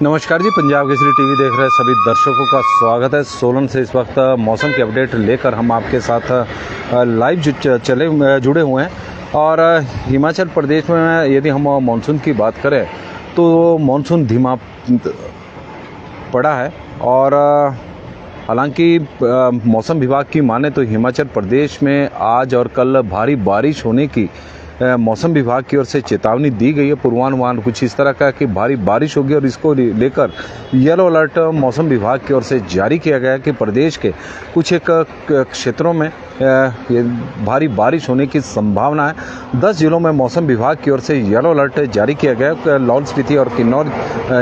नमस्कार जी, पंजाब केसरी टीवी देख रहे सभी दर्शकों का स्वागत है। सोलन से इस वक्त मौसम की अपडेट लेकर हम आपके साथ लाइव जुड़े हुए हैं। और हिमाचल प्रदेश में यदि हम मानसून की बात करें तो मानसून धीमा पड़ा है। और हालांकि मौसम विभाग की माने तो हिमाचल प्रदेश में आज और कल भारी बारिश होने की मौसम विभाग की ओर से चेतावनी दी गई है। पूर्वानुमान कुछ इस तरह का कि भारी बारिश होगी और इसको लेकर येलो अलर्ट मौसम विभाग की ओर से जारी किया गया है कि प्रदेश के कुछ एक क्षेत्रों में भारी बारिश होने की संभावना है। 10 जिलों में मौसम विभाग की ओर से येलो अलर्ट जारी किया गया है, लाहौल स्पीति और किन्नौर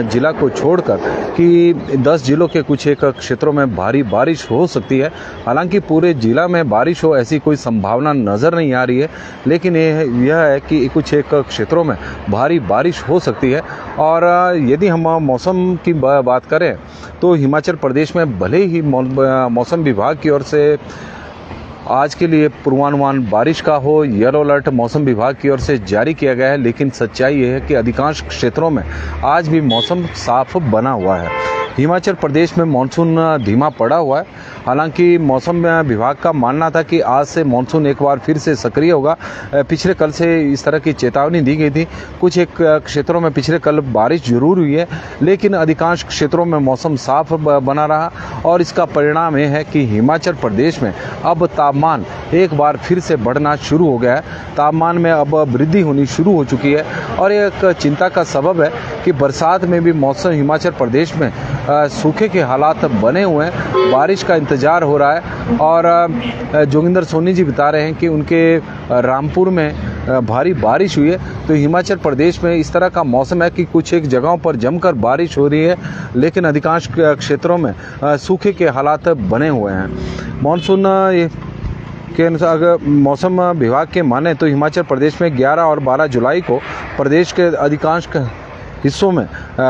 जिला को छोड़कर, कि 10 जिलों के कुछ एक क्षेत्रों में भारी बारिश हो सकती है। हालांकि पूरे जिला में बारिश हो ऐसी कोई संभावना नज़र नहीं आ रही है, लेकिन यह है कि कुछ एक क्षेत्रों में भारी बारिश हो सकती है। और यदि हम मौसम की बात करें तो हिमाचल प्रदेश में भले ही मौसम विभाग की ओर से आज के लिए पूर्वानुमान बारिश का हो, येलो अलर्ट मौसम विभाग की ओर से जारी किया गया है, लेकिन सच्चाई ये है कि अधिकांश क्षेत्रों में आज भी मौसम साफ बना हुआ है। हिमाचल प्रदेश में मानसून धीमा पड़ा हुआ है। हालांकि मौसम विभाग का मानना था कि आज से मानसून एक बार फिर से सक्रिय होगा। पिछले कल से इस तरह की चेतावनी दी गई थी। कुछ एक क्षेत्रों में पिछले कल बारिश जरूर हुई है, लेकिन अधिकांश क्षेत्रों में मौसम साफ बना रहा। और इसका परिणाम यह है कि हिमाचल प्रदेश में अब तापमान एक बार फिर से बढ़ना शुरू हो गया है। तापमान में अब वृद्धि होनी शुरू हो चुकी है और एक चिंता का सबब है कि बरसात में भी मौसम हिमाचल प्रदेश में सूखे के हालात बने हुए हैं। बारिश का इंतजार हो रहा है। और जोगिंदर सोनी जी बता रहे हैं कि उनके रामपुर में भारी बारिश हुई है। तो हिमाचल प्रदेश में इस तरह का मौसम है कि कुछ एक जगहों पर जमकर बारिश हो रही है, लेकिन अधिकांश क्षेत्रों में सूखे के हालात बने हुए हैं। मानसून के अनुसार अगर मौसम विभाग के माने तो हिमाचल प्रदेश में 11 और 12 जुलाई को प्रदेश के अधिकांश हिस्सों में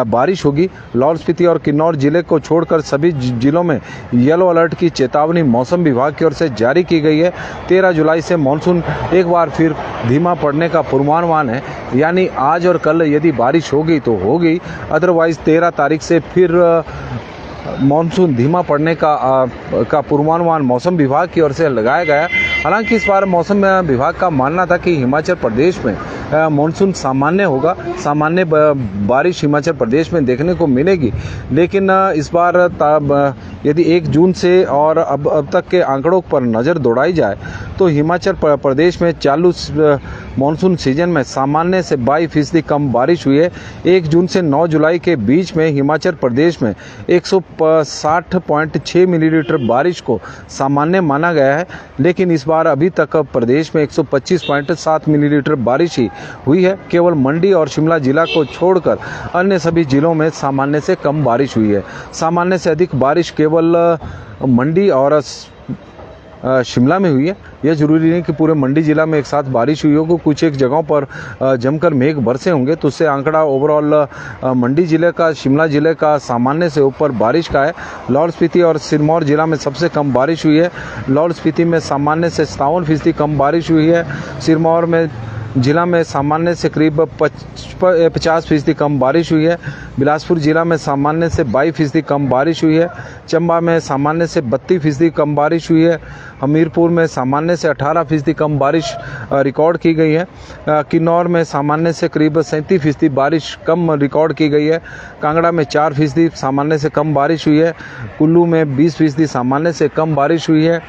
बारिश होगी। लाहौल स्पीति और किन्नौर जिले को छोड़कर सभी जिलों में येलो अलर्ट की चेतावनी मौसम विभाग की ओर से जारी की गई है। 13 जुलाई से मानसून एक बार फिर धीमा पड़ने का पूर्वानुमान है, यानी आज और कल यदि बारिश होगी तो होगी, अदरवाइज 13 तारीख से फिर मानसून धीमा पड़ने का पूर्वानुमान मौसम विभाग की ओर से लगाया गया। हालांकि इस बार मौसम विभाग का मानना था कि हिमाचल प्रदेश में मानसून सामान्य होगा, सामान्य बारिश हिमाचल प्रदेश में देखने को मिलेगी। लेकिन इस बार यदि 1 जून से और अब तक के आंकड़ों पर नज़र दौड़ाई जाए तो हिमाचल प्रदेश में चालू मानसून सीजन में सामान्य से 22% कम बारिश हुई है। 1 जून से 9 जुलाई के बीच में हिमाचल प्रदेश में 160.6 मिलीलीटर बारिश को सामान्य माना गया है, लेकिन इस बार अभी तक प्रदेश में 125.7 मिलीलीटर बारिश ही हुई है। केवल मंडी और शिमला जिला को छोड़कर अन्य सभी जिलों में सामान्य से कम बारिश हुई है। सामान्य से अधिक बारिश केवल मंडी और शिमला में हुई है। यह जरूरी नहीं कि पूरे मंडी जिला में एक साथ बारिश हुई हो। कुछ एक जगहों पर जमकर मेघ बरसे होंगे, तो उससे आंकड़ा ओवरऑल मंडी जिले का, शिमला जिले का सामान्य से ऊपर बारिश का है। लाहौल स्पीति और सिरमौर जिला में सबसे कम बारिश हुई है। लाहौल स्पीति में सामान्य से 57% कम बारिश हुई है। सिरमौर में जिला में सामान्य से करीब 50% कम बारिश हुई है। बिलासपुर जिला में सामान्य से 22% कम बारिश हुई है। चंबा में सामान्य से 32% कम बारिश हुई है। हमीरपुर में सामान्य से 18% कम बारिश रिकॉर्ड की गई है। किन्नौर में सामान्य से करीब 37% बारिश कम रिकॉर्ड की गई है। कांगड़ा में 4% सामान्य से कम बारिश हुई है। कुल्लू में 20% सामान्य से कम बारिश हुई है।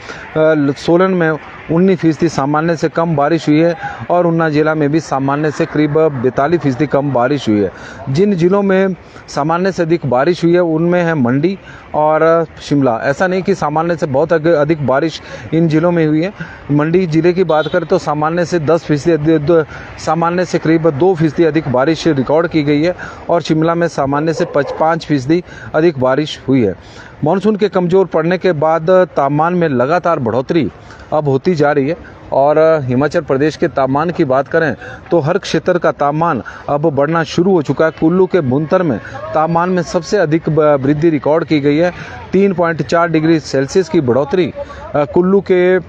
सोलन में 19% सामान्य से कम बारिश हुई है और उन्ना जिला में भी सामान्य से करीब 42% कम बारिश हुई है। जिन जिलों में सामान्य से अधिक बारिश हुई है उनमें है मंडी और शिमला। ऐसा नहीं कि सामान्य से बहुत अधिक बारिश इन जिलों में हुई है। मंडी जिले की बात करें तो सामान्य से 10%, सामान्य से करीब 2% अधिक बारिश रिकॉर्ड की गई है और शिमला में सामान्य से 5% अधिक बारिश हुई है। मानसून के कमज़ोर पड़ने के बाद तापमान में लगातार बढ़ोतरी अब होती जा रही है और हिमाचल प्रदेश के तापमान की बात करें तो हर क्षेत्र का तापमान अब बढ़ना शुरू हो चुका है। कुल्लू के भुंतर में तापमान में सबसे अधिक वृद्धि रिकॉर्ड की गई है। 3.4 डिग्री सेल्सियस की बढ़ोतरी कुल्लू के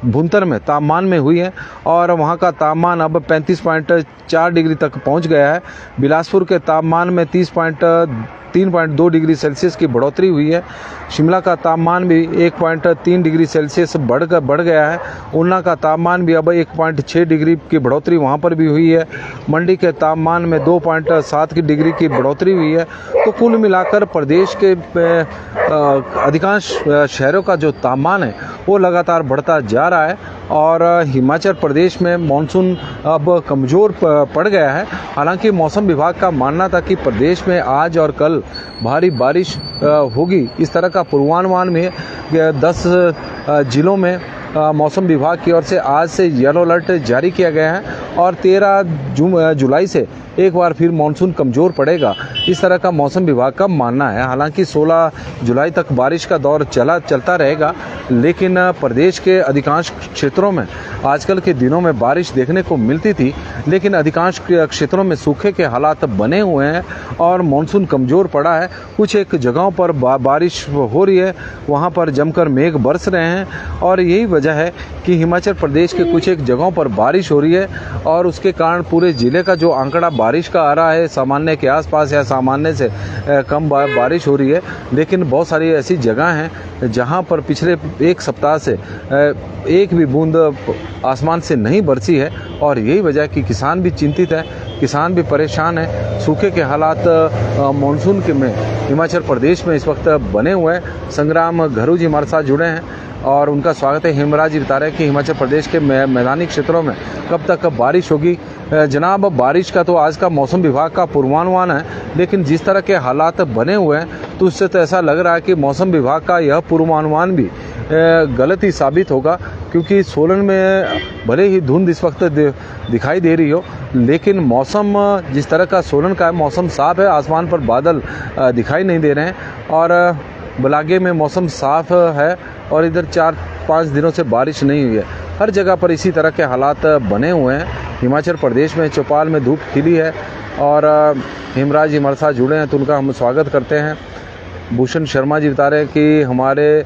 भुंतर में तापमान में हुई है और वहां का तापमान अब 35.4 डिग्री तक पहुंच गया है। बिलासपुर के तापमान में 3.2 डिग्री सेल्सियस की बढ़ोतरी हुई है। शिमला का तापमान भी 1.3 डिग्री सेल्सियस बढ़ गया है। ऊना का तापमान भी अब 1.6 डिग्री की बढ़ोतरी वहां पर भी हुई है। मंडी के तापमान में 2.7 डिग्री की बढ़ोतरी हुई है। तो कुल मिलाकर प्रदेश के अधिकांश शहरों का जो तापमान है वो लगातार बढ़ता जा रहा है और हिमाचल प्रदेश में मानसून अब कमज़ोर पड़ गया है। हालांकि मौसम विभाग का मानना था कि प्रदेश में आज और कल भारी बारिश होगी, इस तरह का पूर्वानुमान में 10 जिलों में मौसम विभाग की ओर से आज से येलो अलर्ट जारी किया गया है और 13 जुलाई से एक बार फिर मानसून कमज़ोर पड़ेगा, इस तरह का मौसम विभाग का मानना है। हालांकि 16 जुलाई तक बारिश का दौर चलता रहेगा, लेकिन प्रदेश के अधिकांश क्षेत्रों में आजकल के दिनों में बारिश देखने को मिलती थी, लेकिन अधिकांश क्षेत्रों में सूखे के हालात बने हुए हैं और मानसून कमज़ोर पड़ा है। कुछ एक जगहों पर बारिश हो रही है, वहाँ पर जमकर मेघ बरस रहे हैं और यही वजह है कि हिमाचल प्रदेश के कुछ एक जगहों पर बारिश हो रही है और उसके कारण पूरे ज़िले का जो आंकड़ा बारिश का आ रहा है सामान्य के आसपास या सामान्य से कम बारिश हो रही है। लेकिन बहुत सारी ऐसी जगह हैं जहां पर पिछले एक सप्ताह से एक भी बूंद आसमान से नहीं बरसी है और यही वजह है कि किसान भी चिंतित है, किसान भी परेशान है। सूखे के हालात मानसून के में हिमाचल प्रदेश में इस वक्त बने हुए हैं। संग्राम घरू जी हमारे साथ जुड़े हैं और उनका स्वागत है। हेमराज जी बता रहे हैं कि हिमाचल प्रदेश के मैदानी क्षेत्रों में कब तक बारिश होगी। जनाब, बारिश का तो आज का मौसम विभाग का पूर्वानुमान है, लेकिन जिस तरह के हालात बने हुए हैं तो उससे तो ऐसा लग रहा है कि मौसम विभाग का यह पूर्वानुमान भी गलत ही साबित होगा, क्योंकि सोलन में भले ही धुंध इस वक्त दिखाई दे रही हो, लेकिन मौसम जिस तरह का सोलन का है, मौसम साफ है, आसमान पर बादल दिखाई नहीं दे रहे हैं और बलागे में मौसम साफ है और इधर 4-5 दिनों से बारिश नहीं हुई है। हर जगह पर इसी तरह के हालात बने हुए हैं। हिमाचल प्रदेश में चौपाल में धूप खिली है और हेमराज जी हमारे साथ जुड़े हैं तो उनका हम स्वागत करते हैं। भूषण शर्मा जी बता रहे हैं कि हमारे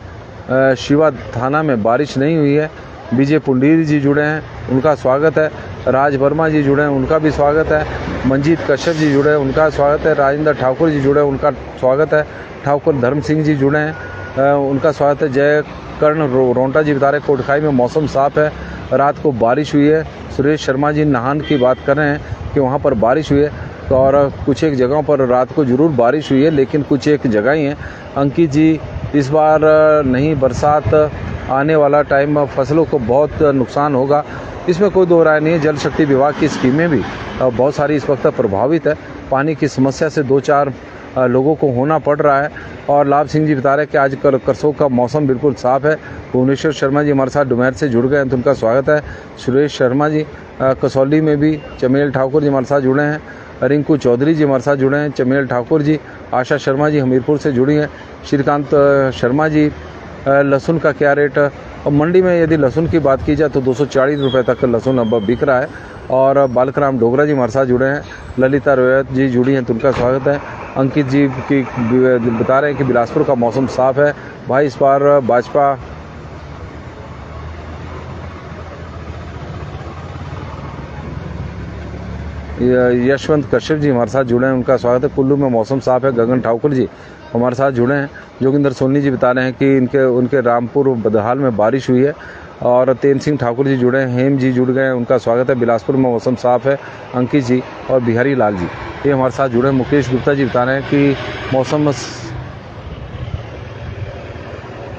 शिवा थाना में बारिश नहीं हुई है। विजय पुंडीर जी जुड़े हैं, उनका स्वागत है। राज वर्मा जी जुड़े हैं, उनका भी स्वागत है। मंजीत कश्यप जी जुड़े हैं, उनका स्वागत है। राजेंद्र ठाकुर जी जुड़े हैं, उनका स्वागत है। ठाकुर धर्म सिंह जी जुड़े हैं, उनका स्वागत है। जय कर्ण रोंटा जी बता रहे कोटखाई में मौसम साफ है, रात को बारिश हुई है। सुरेश शर्मा जी नाहन की बात कर रहे हैं कि वहाँ पर बारिश हुई है और कुछ एक जगहों पर रात को ज़रूर बारिश हुई है, लेकिन कुछ एक जगह ही हैं। अंकित जी, इस बार नहीं बरसात आने वाला टाइम फसलों को बहुत नुकसान होगा, इसमें कोई दो राय नहीं है। जल शक्ति विभाग की स्कीमें भी बहुत सारी इस वक्त प्रभावित है। पानी की समस्या से 2-4 लोगों को होना पड़ रहा है। और लाभ सिंह जी बता रहे हैं कि आज करसोग का मौसम बिल्कुल साफ है। भुवनेश्वर शर्मा जी हमारे साथ डुमैर से जुड़ गए हैं तो उनका स्वागत है। सुरेश शर्मा जी कसौली में भी, चमेल ठाकुर जी हमारे साथ जुड़े हैं। रिंकू चौधरी जी हमारे साथ जुड़े हैं, चमेल ठाकुर जी। आशा शर्मा जी हमीरपुर से जुड़ी हैं। श्रीकांत शर्मा जी, लहसुन का क्या रेट? और मंडी में यदि लहसुन की बात की जाए तो 240 रुपये तक लहसुन अब बिक रहा है। और बालकराम डोगरा जी हमारे साथ जुड़े हैं। ललिता रोयत जी जुड़ी हैं तो उनका स्वागत है। अंकित जी की बता रहे हैं कि बिलासपुर का मौसम साफ है। भाई इस बार भाजपा यशवंत कश्यप जी हमारे साथ जुड़े हैं, उनका स्वागत है। कुल्लू में मौसम साफ है। गगन ठाकुर जी हमारे साथ जुड़े हैं। जोगिंदर सोनी जी बता रहे हैं कि उनके रामपुर बदहाल में बारिश हुई है। और तेन सिंह ठाकुर जी जुड़े हैं। हेम जी जुड़ गए हैं, उनका स्वागत है। बिलासपुर में मौसम साफ है। अंकित जी और बिहारी लाल जी ये हमारे साथ जुड़े हैं। मुकेश गुप्ता जी बता रहे हैं कि मौसम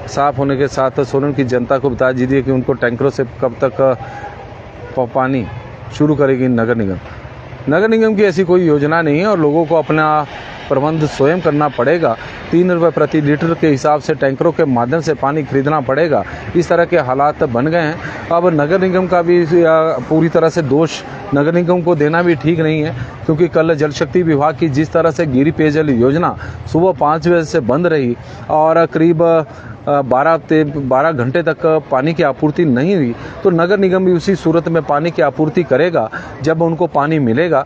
साफ़ होने के साथ सोलन की जनता को बता दीजिए कि उनको टैंकरों से कब तक पानी शुरू करेगी नगर निगम। नगर निगम की ऐसी कोई योजना नहीं है और लोगों को अपना प्रबंध स्वयं करना पड़ेगा। 3 रुपये प्रति लीटर के हिसाब से टैंकरों के माध्यम से पानी खरीदना पड़ेगा। इस तरह के हालात बन गए हैं। अब नगर निगम का भी पूरी तरह से दोष नगर निगम को देना भी ठीक नहीं है, क्योंकि कल जल शक्ति विभाग की जिस तरह से गिरी पेयजल योजना सुबह 5 बजे से बंद रही और करीब 12 घंटे तक पानी की आपूर्ति नहीं हुई, तो नगर निगम भी उसी सूरत में पानी की आपूर्ति करेगा जब उनको पानी मिलेगा।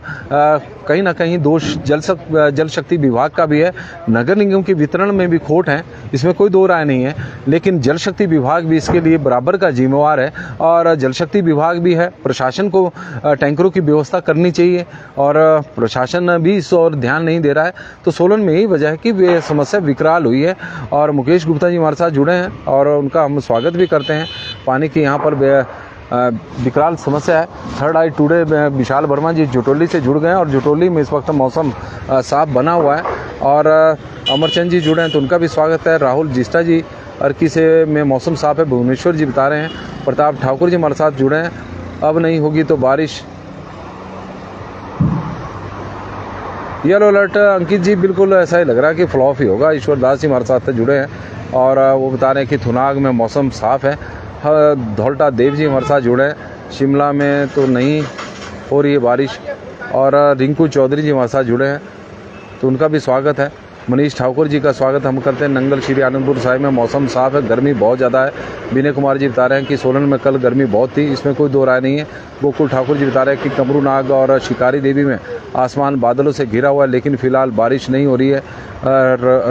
कहीं ना कहीं दोष जल शक्ति विभाग का भी है, नगर निगम के वितरण में भी खोट है, इसमें कोई दो राय नहीं है, लेकिन जल शक्ति विभाग भी इसके लिए बराबर का जिम्मेवार है और जल शक्ति विभाग भी है। प्रशासन को टैंकरों की व्यवस्था करनी चाहिए और प्रशासन भी इस ओर ध्यान नहीं दे रहा है। तो सोलन में यही वजह है कि वे समस्या विकराल हुई है और मुकेश गुप्ता जी हमारे साथ जुड़े हैं और उनका हम स्वागत भी करते हैं। पानी की यहाँ पर विकराल समस्या है। थर्ड आई टुडे विशाल वर्मा जी जुटोली से जुड़ गए हैं और जुटोली में इस वक्त मौसम साफ बना हुआ है और अमरचंद जी जुड़े हैं तो उनका भी स्वागत है। राहुल जिस्टा जी अर्की से में मौसम साफ है, भुवनेश्वर जी बता रहे हैं। प्रताप ठाकुर जी हमारे साथ जुड़े हैं। अब नहीं होगी तो बारिश, येलो अलर्ट अंकित जी बिल्कुल ऐसा ही लग रहा है कि फ्लॉप ही होगा। ईश्वर दास जी हमारे साथ जुड़े हैं और वो बता रहे हैं कि थुनाग में मौसम साफ है। धौलटा देव जी हमारे साथ जुड़े हैं। शिमला में तो नहीं हो रही है बारिश और रिंकू चौधरी जी हमारे साथ जुड़े हैं तो उनका भी स्वागत है। मनीष ठाकुर जी का स्वागत हम करते हैं। नंगल श्री आनंदपुर साहिब में मौसम साफ है, गर्मी बहुत ज़्यादा है। विनय कुमार जी बता रहे हैं कि सोलन में कल गर्मी बहुत थी, इसमें कोई दो राय नहीं है। गोकुल ठाकुर जी बता रहे हैं कि कमरूनाग और शिकारी देवी में आसमान बादलों से घिरा हुआ है लेकिन फिलहाल बारिश नहीं हो रही है।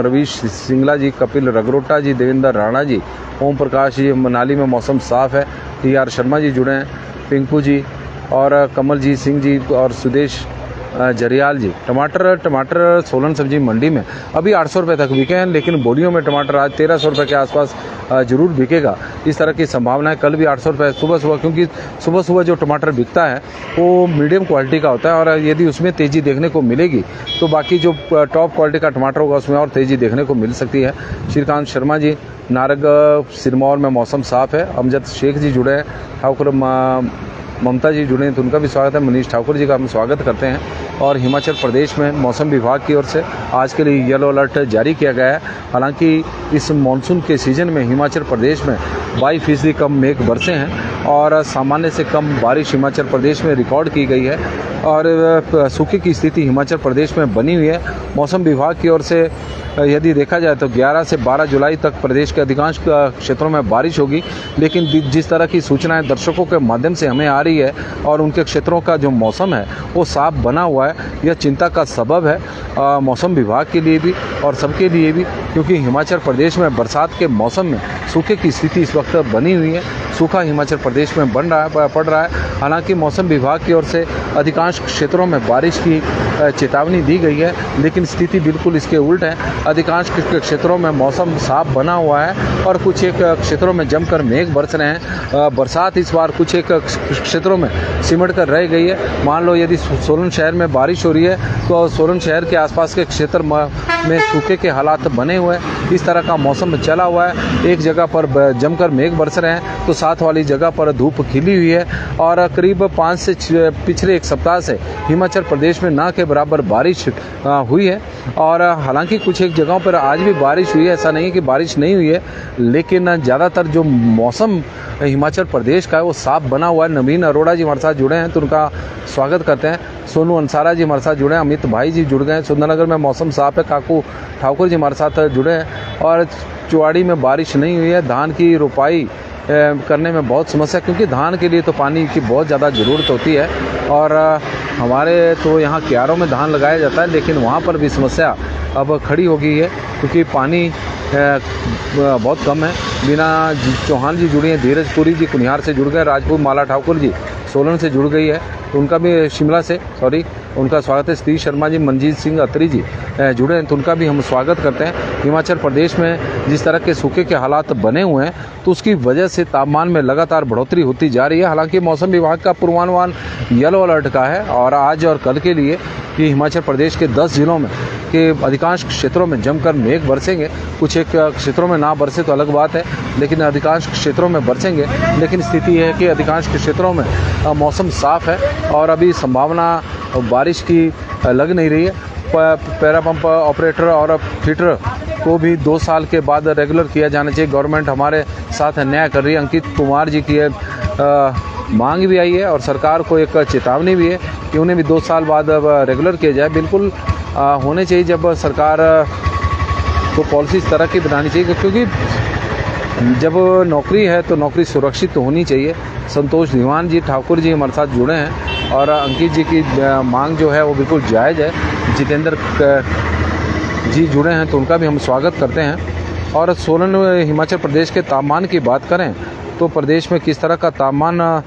रवीश सिंगला जी, कपिल रगरोटा जी, देवेंद्र राणा जी, ओम प्रकाश जी, मनाली में मौसम साफ है। TR शर्मा जी जुड़े हैं, पिंकू जी और कमलजीत सिंह जी और सुदेश जरियाल जी। टमाटर सोलन सब्जी मंडी में अभी 800 रुपये तक बिके हैं, लेकिन बोलियों में टमाटर आज 1300 रुपये के आसपास जरूर बिकेगा, इस तरह की संभावना है। कल भी 800 रुपये सुबह, क्योंकि सुबह जो टमाटर बिकता है वो मीडियम क्वालिटी का होता है और यदि उसमें तेज़ी देखने को मिलेगी तो बाकी जो टॉप क्वालिटी का टमाटर होगा उसमें और तेज़ी देखने को मिल सकती है। श्रीकांत शर्मा जी, नारग सिरमौर में मौसम साफ है। अमजद शेख जी जुड़े हैं, ठाकुर ममता जी जुड़े हैं तो उनका भी स्वागत है। मनीष ठाकुर जी का हम स्वागत करते हैं। और हिमाचल प्रदेश में मौसम विभाग की ओर से आज के लिए येलो अलर्ट जारी किया गया है। हालांकि इस मानसून के सीज़न में हिमाचल प्रदेश में 22% कम मेघ बरसे हैं और सामान्य से कम बारिश हिमाचल प्रदेश में रिकॉर्ड की गई है और सूखे की स्थिति हिमाचल प्रदेश में बनी हुई है। मौसम विभाग की ओर से यदि देखा जाए तो 11 से 12 जुलाई तक प्रदेश के अधिकांश क्षेत्रों में बारिश होगी, लेकिन जिस तरह की सूचनाएं दर्शकों के माध्यम से हमें आ रही है और उनके क्षेत्रों का जो मौसम है वो साफ बना हुआ है, यह चिंता का सबब है मौसम विभाग के लिए भी और सबके लिए भी, क्योंकि हिमाचल प्रदेश में बरसात के मौसम में सूखे की स्थिति इस वक्त बनी हुई है। सूखा हिमाचल प्रदेश में पड़ रहा है। हालांकि मौसम विभाग की ओर से अधिकांश क्षेत्रों में बारिश की चेतावनी दी गई है, लेकिन स्थिति बिल्कुल इसके उल्ट है। अधिकांश क्षेत्रों में मौसम साफ बना हुआ है और कुछ एक क्षेत्रों में जमकर मेघ बरस रहे हैं। बरसात इस बार कुछ एक क्षेत्रों में सिमट कर रह गई है। मान लो यदि सोलन शहर में बारिश हो रही है तो सोलन शहर के आसपास के क्षेत्र में सूखे के हालात बने हुए हैं। इस तरह का मौसम चला हुआ है। एक जगह पर जमकर मेघ बरस रहे हैं तो साथ वाली जगह पर धूप खिली हुई है और करीब 5 से पिछले एक सप्ताह से हिमाचल प्रदेश में ना के बराबर बारिश हुई है। और हालांकि कुछ एक जगहों पर आज भी बारिश हुई है, ऐसा नहीं है कि बारिश नहीं हुई है, लेकिन ज़्यादातर जो मौसम हिमाचल प्रदेश का है वो साफ बना हुआ है। नवीन अरोड़ा जी हमारे साथ जुड़े हैं तो उनका स्वागत करते हैं। सोनू अंसारा जी हमारे साथ जुड़े हैं। अमित भाई जी जुड़ गए हैं। सुंदरनगर में मौसम साफ है। काकू ठाकुर जी हमारे साथ जुड़े हैं। और चुवाड़ी में बारिश नहीं हुई है। धान की रोपाई करने में बहुत समस्या, क्योंकि धान के लिए तो पानी की बहुत ज़्यादा ज़रूरत होती है और हमारे तो यहाँ क्यारों में धान लगाया जाता है, लेकिन वहाँ पर भी समस्या अब खड़ी हो गई है क्योंकि पानी बहुत कम है। बीना चौहान जी जुड़ी हैं। धीरज पुरी जी कुनिहार से जुड़ गए। राजपूत माला ठाकुर जी सोलन से जुड़ गई है तो उनका भी शिमला से उनका स्वागत है। सतीश शर्मा जी, मनजीत सिंह अत्री जी जुड़े हैं तो उनका भी हम स्वागत करते हैं। हिमाचल प्रदेश में जिस तरह के सूखे के हालात बने हुए हैं तो उसकी वजह से तापमान में लगातार बढ़ोतरी होती जा रही है। हालांकि मौसम विभाग का पूर्वानुमान येलो अलर्ट का है और आज और कल के लिए कि हिमाचल प्रदेश के 10 जिलों में के अधिकांश क्षेत्रों में जमकर मेघ बरसेंगे। कुछ एक क्षेत्रों में ना बरसे तो अलग बात है, लेकिन अधिकांश क्षेत्रों में बरसेंगे। लेकिन स्थिति यह है कि अधिकांश क्षेत्रों में मौसम साफ़ है और अभी संभावना बारिश की लग नहीं रही है। पैरा पंप ऑपरेटर और फिटर को भी 2 साल के बाद रेगुलर किया जाना चाहिए। गवर्नमेंट हमारे साथ अन्याय कर रही है। अंकित कुमार जी की मांग भी आई है और सरकार को एक चेतावनी भी है कि उन्हें भी 2 साल बाद रेगुलर किया जाए। बिल्कुल होने चाहिए। जब सरकार को पॉलिसी इस तरह की बनानी चाहिए, क्योंकि जब नौकरी है तो नौकरी सुरक्षित तो होनी चाहिए। संतोष दीवान जी, ठाकुर जी हमारे साथ जुड़े हैं और अंकित जी की मांग जो है वो बिल्कुल जायज़ है। जितेंद्र जी जुड़े हैं तो उनका भी हम स्वागत करते हैं। और सोलन हिमाचल प्रदेश के तापमान की बात करें तो प्रदेश में किस तरह का तापमान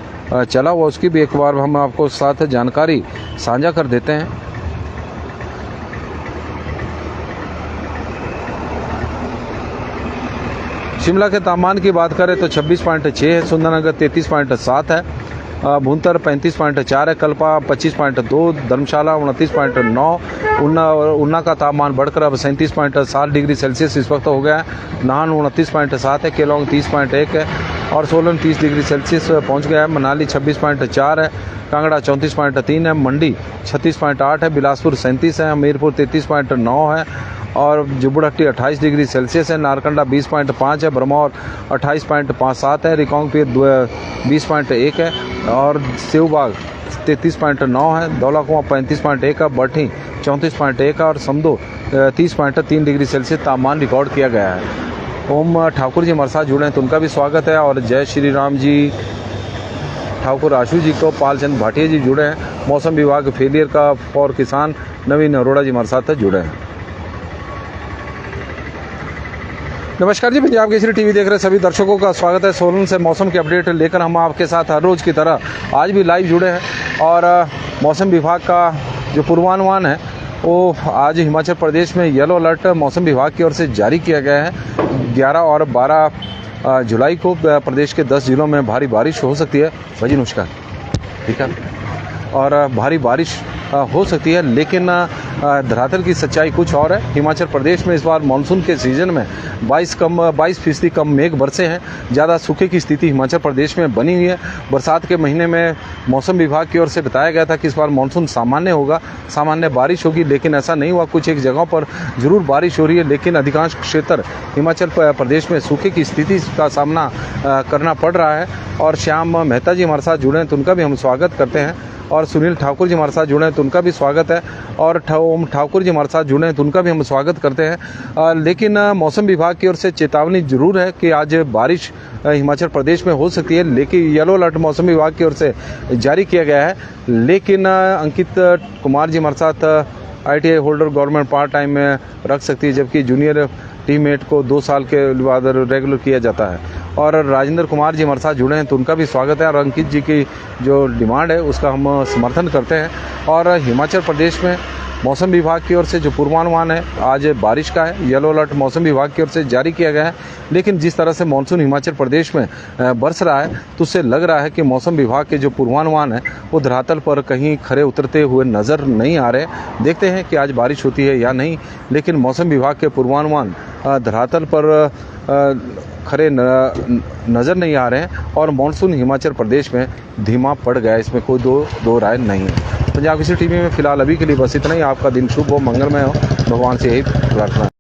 चला हुआ उसकी भी एक बार हम आपको साथ जानकारी साझा कर देते हैं। शिमला के तापमान की बात करें तो 26.6 है, सुंदरनगर 33.7 है, भुंतर 35.4 है, कल्पा 25.2, धर्मशाला 29.9, उन्ना का तापमान बढ़कर अब 37.7 डिग्री सेल्सियस इस वक्त हो गया है। नाहन 29.7 है, केलोंग 30.1 है और सोलन 30 डिग्री सेल्सियस पहुंच गया है। मनाली 26.4 है, कांगड़ा 34.3 है, मंडी 36.8 है, बिलासपुर 37 है, हमीरपुर 33.9 है और जुब्बड़हट्टी 28 डिग्री सेल्सियस है। नारकंडा 20.5 है, भरमौर 28.57 है, रिकांगपिर 20.1 है और सेवबाग 33.9 है, धौलाकुआं 35.1 है, बठी 34.1 है और समदो 30.3 डिग्री सेल्सियस तापमान रिकॉर्ड किया गया है। ओम ठाकुर जी हमारे साथ जुड़े हैं तो उनका भी स्वागत है। और जय श्री राम जी, ठाकुर आशु जी को, पालचंद भाटिया जी जुड़े हैं। मौसम विभाग फेलियर का और किसान नवीन अरोड़ा जी हमारे साथ जुड़े हैं। नमस्कार जी, पंजाब केसरी टीवी देख रहे सभी दर्शकों का स्वागत है। सोलन से मौसम के अपडेट लेकर हम आपके साथ हर रोज़ की तरह आज भी लाइव जुड़े हैं। और मौसम विभाग का जो पूर्वानुमान है वो आज हिमाचल प्रदेश में येलो अलर्ट मौसम विभाग की ओर से जारी किया गया है। 11 और 12 जुलाई को प्रदेश के 10 जिलों में भारी बारिश हो सकती है। भाजी नमस्कार, ठीक है। और भारी बारिश हो सकती है, लेकिन धरातल की सच्चाई कुछ और है। हिमाचल प्रदेश में इस बार मानसून के सीज़न में 22% कम मेघ बरसे हैं। ज़्यादा सूखे की स्थिति हिमाचल प्रदेश में बनी हुई है। बरसात के महीने में मौसम विभाग की ओर से बताया गया था कि इस बार मानसून सामान्य होगा, सामान्य बारिश होगी, लेकिन ऐसा नहीं हुआ। कुछ एक जगहों पर ज़रूर बारिश हो रही है, लेकिन अधिकांश क्षेत्र हिमाचल प्रदेश में सूखे की स्थिति का सामना करना पड़ रहा है। और श्याम मेहता जी हमारे साथ जुड़े हैं तो उनका भी हम स्वागत करते हैं। और सुनील ठाकुर जी हमारे साथ जुड़े हैं तो उनका भी स्वागत है। और ओम ठाकुर जी हमारे साथ जुड़े हैं तो उनका भी हम स्वागत करते हैं। लेकिन मौसम विभाग की ओर से चेतावनी जरूर है कि आज बारिश हिमाचल प्रदेश में हो सकती है, लेकिन येलो अलर्ट मौसम विभाग की ओर से जारी किया गया है। लेकिन अंकित कुमार जी हमारे साथ ITI holder government part time में रख सकती है, जबकि जूनियर टीममेट को 2 साल के बाद रेगुलर किया जाता है। और राजेंद्र कुमार जी हमारे साथ जुड़े हैं तो उनका भी स्वागत है। और अंकित जी की जो डिमांड है उसका हम समर्थन करते हैं। और हिमाचल प्रदेश में मौसम विभाग की ओर से जो पूर्वानुमान है आज बारिश का है। येलो अलर्ट मौसम विभाग की ओर से जारी किया गया है, लेकिन जिस तरह से मानसून हिमाचल प्रदेश में बरस रहा है तो उससे लग रहा है कि मौसम विभाग के जो पूर्वानुमान है वो धरातल पर कहीं खरे उतरते हुए नज़र नहीं आ रहे। देखते हैं कि आज बारिश होती है या नहीं, लेकिन मौसम विभाग के पूर्वानुमान धरातल पर खरे नज़र नहीं आ रहे हैं और मानसून हिमाचल प्रदेश में धीमा पड़ गया, इसमें कोई दो राय नहीं है। पंजाब केसरी टीवी में फिलहाल अभी के लिए बस इतना ही। आपका दिन शुभ हो, मंगलमय हो, भगवान से यही प्रार्थना है।